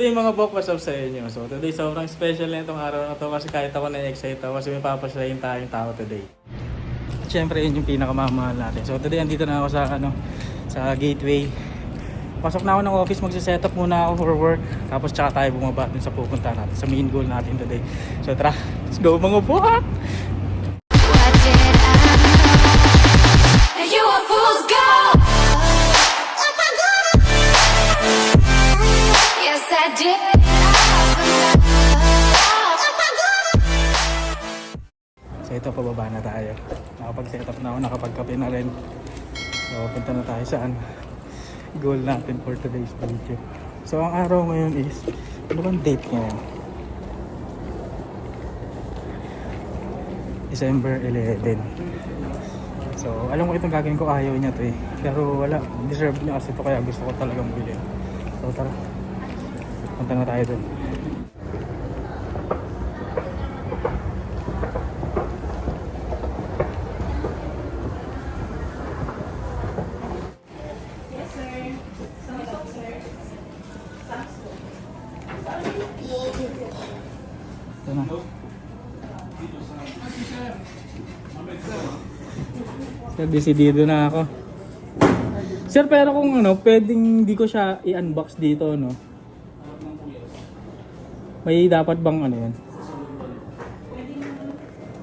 Today mga bok, what's up sa inyo? So today sobrang special na itong araw na to kasi kahit ako na-excite ako kasi may papaslayin tayong tao today. At syempre yun yung pinakamamahal natin. So today andito na ako sa gateway. Pasok na ako ng office, magsiset up muna ako for work. Tapos tsaka tayo bumaba dun sa pupunta natin, sa main goal natin today. So tara, let's go mga bok! So ito, pababa na tayo. Nakapag-set up na ako, nakapagkape na rin. So punta na tayo saan goal natin for today's video. So ang araw ngayon is, ano bang date ngayon? December 11. So alam ko itong gagawin ko, ayaw niya to eh. Pero wala, deserve niya kasi ito, kaya gusto ko talagang bilhin. So tara, punta na tayo dun. Ito na. Sir, decidido na ako. Sir, pero kung ano, pwedeng di ko siya i-unbox dito, no? May dapat bang ano yan?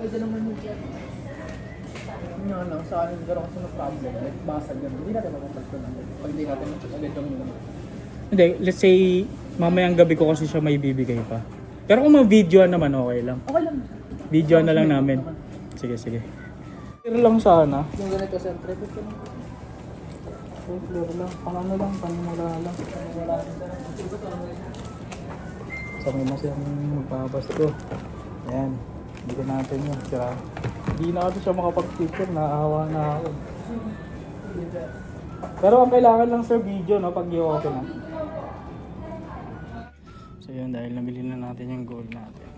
Pwede naman yung ano, sa akin nagkaroon kasi ng problem, like basag yan. Hindi natin mapapagto natin. Pag hindi natin agad yung yun. Hindi, let's say mamayang gabi ko kasi siya may bibigay pa. Pero kung ma-videoan naman, okay lang. Okay lang. Videoan na lang namin. Sige, sige. Clear lang sana. Yung ganito sir, tripod ko lang. Clear lang. Pang ano lang, panimula lang. Wala rin sir. So may masayang magpapasko. Ayan, hindi ko natin yun. Sira. Hindi na ako siya makapag-picture, naawa na ako. Pero ang kailangan lang sir video, no, pag i-open na. So yun, dahil nabili na natin yung goal natin.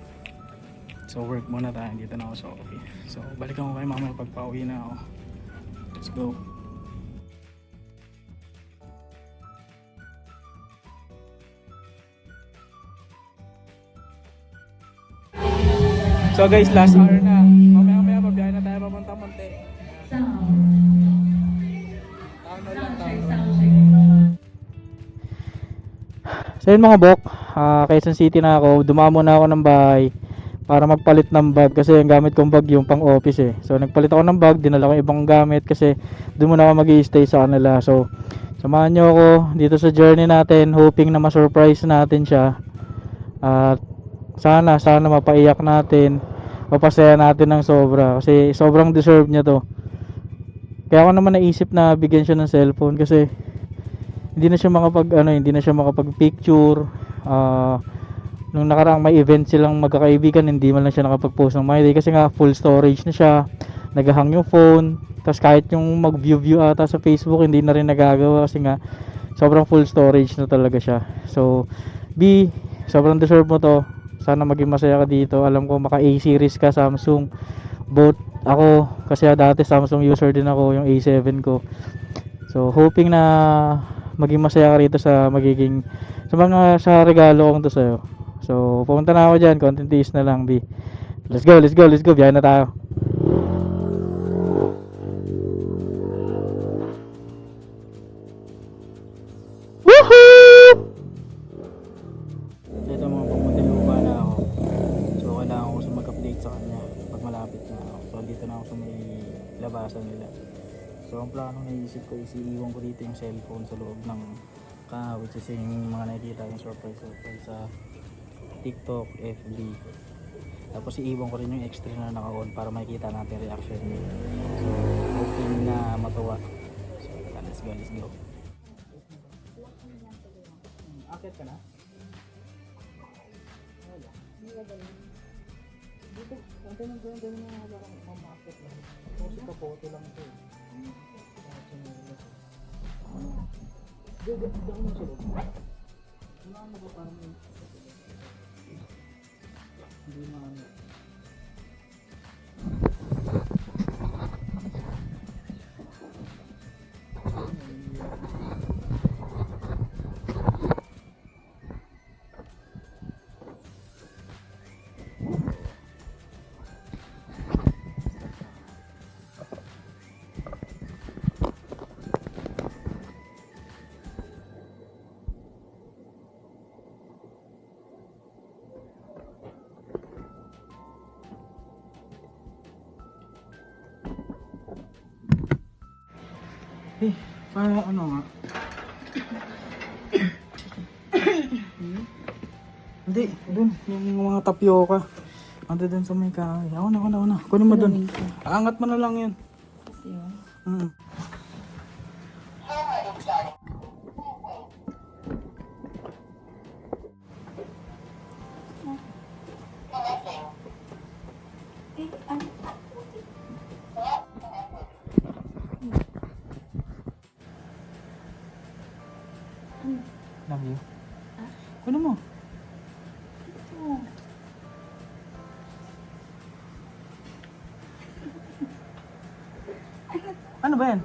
So work muna tayo, dito na ako sa office. So balikan ko kayo mamaya pagpa-uwi na ako. Let's go. So guys, last hour na. Mamaya mabiyahe na tayo papunta Monte. So yun mga bok, Quezon City na ako. Dumamo na ako ng bahay para magpalit ng bag kasi yung gamit kong bag yung pang office eh. So nagpalit ako ng bag, dinala ko ibang gamit kasi doon muna ako mag-i-stay sa kanila. So samahan nyo ako dito sa journey natin, hoping na ma-surprise natin siya. At sana mapaiyak natin, mapasaya natin ng sobra kasi sobrang deserve niya to. Kaya ako naman naisip na bigyan siya ng cellphone kasi hindi na siya makapag-picture. Nung nakaraang may event silang magkakaibigan, hindi man lang siya nakapag-post ng My Day kasi nga full storage na siya, naghahang yung phone. Tapos kahit yung mag-view ata sa Facebook, hindi na rin nagagawa kasi nga sobrang full storage na talaga siya. So B, sobrang deserve mo to. Sana maging masaya ka dito. Alam ko maka A series ka, Samsung. Both ako kasi dati Samsung user din ako, yung A7 ko. So hoping na maging masaya ka rito sa sa regalo kong to sa'yo. So pumunta na ako dyan, content is na lang B. Let's go, biyahe na tayo. Woohoo! Ito mga pamuntilupa na ako. So kailangan ko siya mag-update sa kanya pag malapit na ako. So dito na ako sa may labasan nila. So ang plano naisip ko is iiwan ko dito yung cellphone sa loob ng which is yung mga nakikita yung surprise sa TikTok, FB. Tapos iiwan ko rin yung extra na naka-on para makikita natin reaction niya. So hoping na matuwa. So let's go. Akit ka na? Wala. Dito, ang tanong ko yung mga larang mamakit lang. Kasi kapote lang ito eh. Dito ako ng sulog. Wala mo ba parang hindi na Ano nga? Hindi, dun. Yung mga tapioca. Ando dun sa may kahoy. Ako na. Kunin mo dun. Aangat mo na lang yun. Kasi yun. Hmm. Eh, ano? Love you. Kunin mo. Ito. Ano ba yan?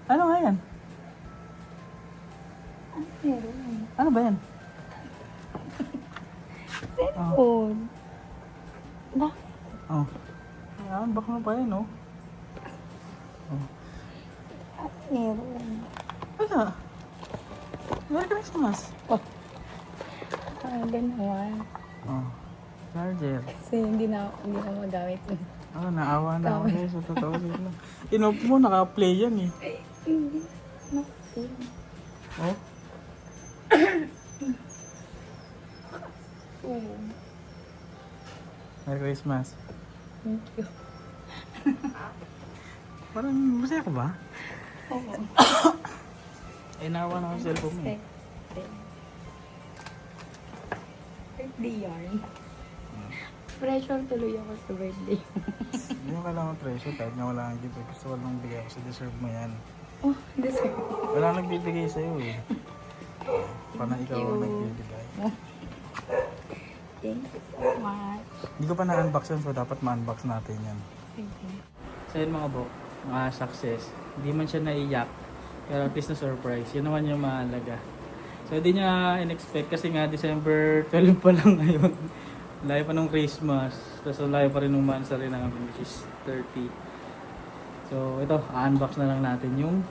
Ano nga yan? Ano meron? Ano ba yan? Cellphone. Bakit? Oh. Ayan, baka mo pa yan, oh. Ano meron? Wala. Merry Christmas. Ganawan. Oh. Charger. Kasi hindi na magamit yun. Oh, naawa na ako guys. Sa totoo lang. Inop mo, naka-play yan eh. Ay, hindi. Kasi. Oh. Oo. Merry Christmas. Thank you. Parang masaya ka ba? Oo. Ay, naawa na ako sa cellphone mo eh. Expected. Birthday yarn. Pressure tuloy ako sa birthday. Hindi mo kailangan treasure kahit nga wala kang gift. Gusto ko lang bigay kasi deserve mo yan. Oh, deserve. Wala nagbibigay sa'yo eh. Parang ikaw ang you. nagbibigay. Thank you so much. Hindi ko pa na-unbox yan so dapat ma-unbox natin yan. Okay. So yun mga bok, mga success. Hindi man siya naiyak, pero at least na surprise. Yun naman yung mahalaga. So hindi niya in-expect kasi nga December 12 pa lang ngayon. Layo pa nung Christmas. Tapos layo pa rin nung monthsary namin which is 30. So ito, unbox na lang natin yung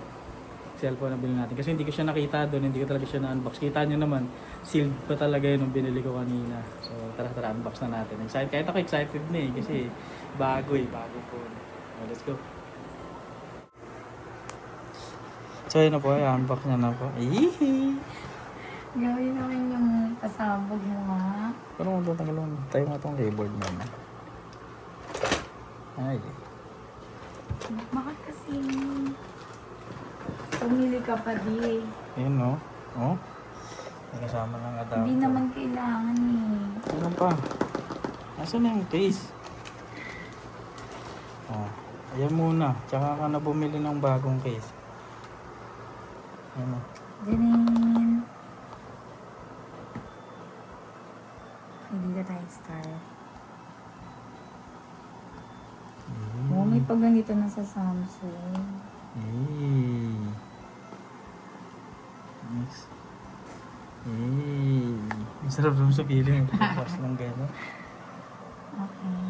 cellphone na binili natin. Kasi hindi ko siya nakita doon, hindi ko talaga siya na-unbox. Kita nyo naman, sealed pa talaga yun nung binili ko kanina. So tara, unbox na natin. Excited, kahit ako excited na eh kasi bago phone. So, let's go. So yun na po, unbox na na po. Eehee! Gawin naman yung pasabog mo ha. Pero kung tatanggalin, tayo nga itong keyboard mo na. Ay. Bakit kasi pumili ka pa di? Ayun no. Oh. May kasama ng adapter. Hindi naman kailangan eh. Ano pa? Nasaan na yung case? Oh. Ayan muna. Tsaka ka na bumili ng bagong case. Ano? Ganun. Hindi ka tayo start. Oh, may pag ganito na sa Samsung. Hey. Nice. Hey. Ang sarap naman sa feeling. Tapos ng gano'n. Okay.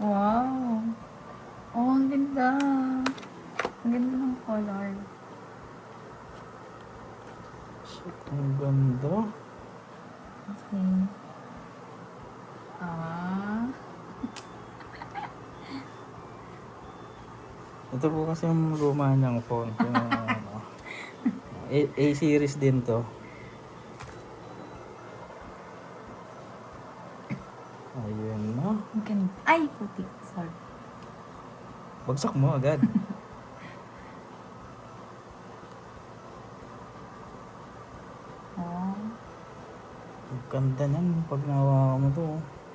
Wow. Oh, ang ganda. Ang ganda ng color. Shit, ang ganda. Okay. Ah. Ito po kasi yung luma niyang phone. Kung, ano, A-series din to. Ayun na. Ang ganda. Ay, puti. Sorry. Bagsak mo agad. Oh. Ang ganda niyan pag nahawakan mo to.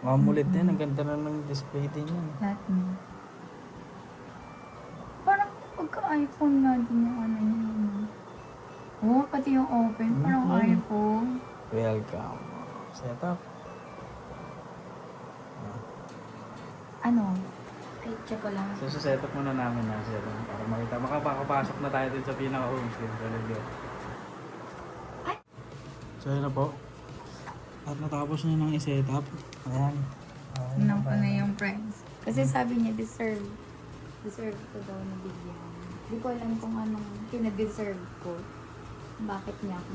Mamulit din. Ang ganda na ng display din yan. Lahat mo. Parang pagka-iPhone nga din yung ano yun. Oh, pati yung open. Parang Mhm. iPhone. Welcome. Setup. Ano? Ay, check ko lang. So, setup muna namin na sir. Para makita. Makapasok na tayo din sa pinaka-home screen. So, let's go. Ay! So, yun na po. At natapos niya nang i-setup. Ayan. Tingnan ko na yung price. Kasi sabi niya, deserve ko daw na bigyan. Hindi ko alam kung anong pinadeserve ko. Bakit niya ako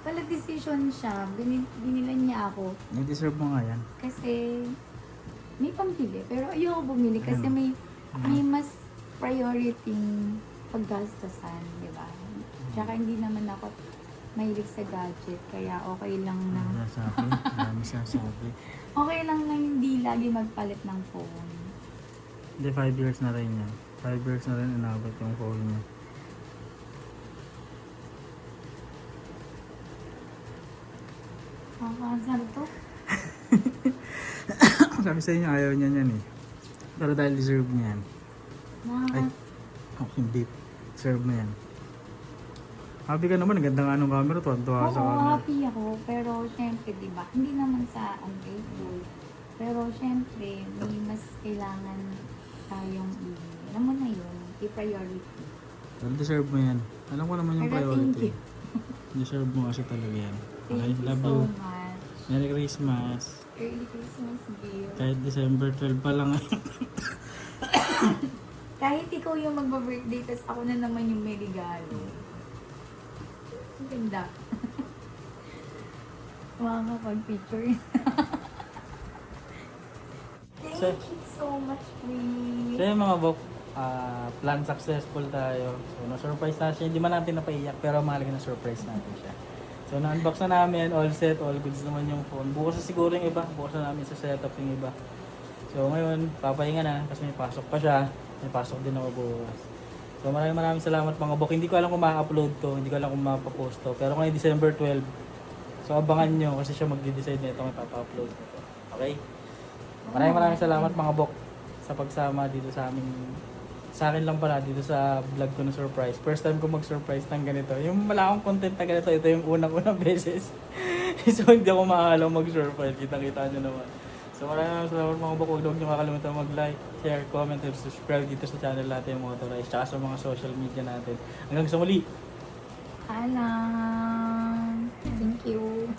pala decision siya. Binilan niya ako. Nag-deserve mo nga yan. Kasi may pambili. Pero ayoko bumili kasi may mas priority paggastasan, di ba? Tsaka hindi naman ako mahilig sa gadget, kaya okay lang na. Marami sasabi. Okay lang na hindi lagi magpalit ng phone. Hindi, 5 years na rin yan. 5 years na rin inabot yung phone niya. Saan to? Sabi sa inyo, ayaw niya yan eh. Pero dahil deserve niya yan. Ay, hindi. Deserve mo yan. Happy ka naman, ganda nga nung camera to. Tuwa sa Oo, camera. happy ako. Pero syempre, di ba? Hindi naman sa ungrateful. Pero syempre, may mas kailangan tayong alam mo na yun, i-priority. Well, deserve mo yan. Alam ko naman yung Pero thank priority. you. Deserve mo kasi talaga yan. Okay, Thank you love so you. much. Merry Christmas. Early Christmas gift. Kahit December 12 pa lang. Kahit ikaw yung magba-birthday, tas ako na naman yung may regalo. Ang ganda. Makakapag-picture. Thank So- you so much, Queen. So yun mga bok, plan successful tayo. So na-surprise na siya. Hindi man natin napaiyak pero mahalaga na surprise natin siya. So na-unbox na namin, all set, all goods naman yung phone. Bukas na siguro yung iba, bukas na namin sa setup yung iba. So ngayon, papahinga na kasi may pasok pa siya. May pasok din ako bukas. So maraming salamat mga bok. Hindi ko alam kung ma-upload to, hindi ko alam kung ma-post to. Pero ngayon December 12. So abangan nyo kasi siya magde-decide nito kung ipapa-upload nito. Okay? Maraming salamat mga bok sa pagsama dito sa amin. Sa akin lang pala dito sa vlog ko na surprise. First time ko mag-surprise ng ganito. Yung wala akong content na ganito, ito yung unang beses. So hindi ako makakalaw mag-surprise. Kita-kita nyo naman. So maraming salamat mga bok. Huwag nyo kakalimutan mag-like, share, comment, and subscribe dito sa channel natin yung Motorize. Tsaka sa mga social media natin. Hanggang sa muli! Alam. Thank you.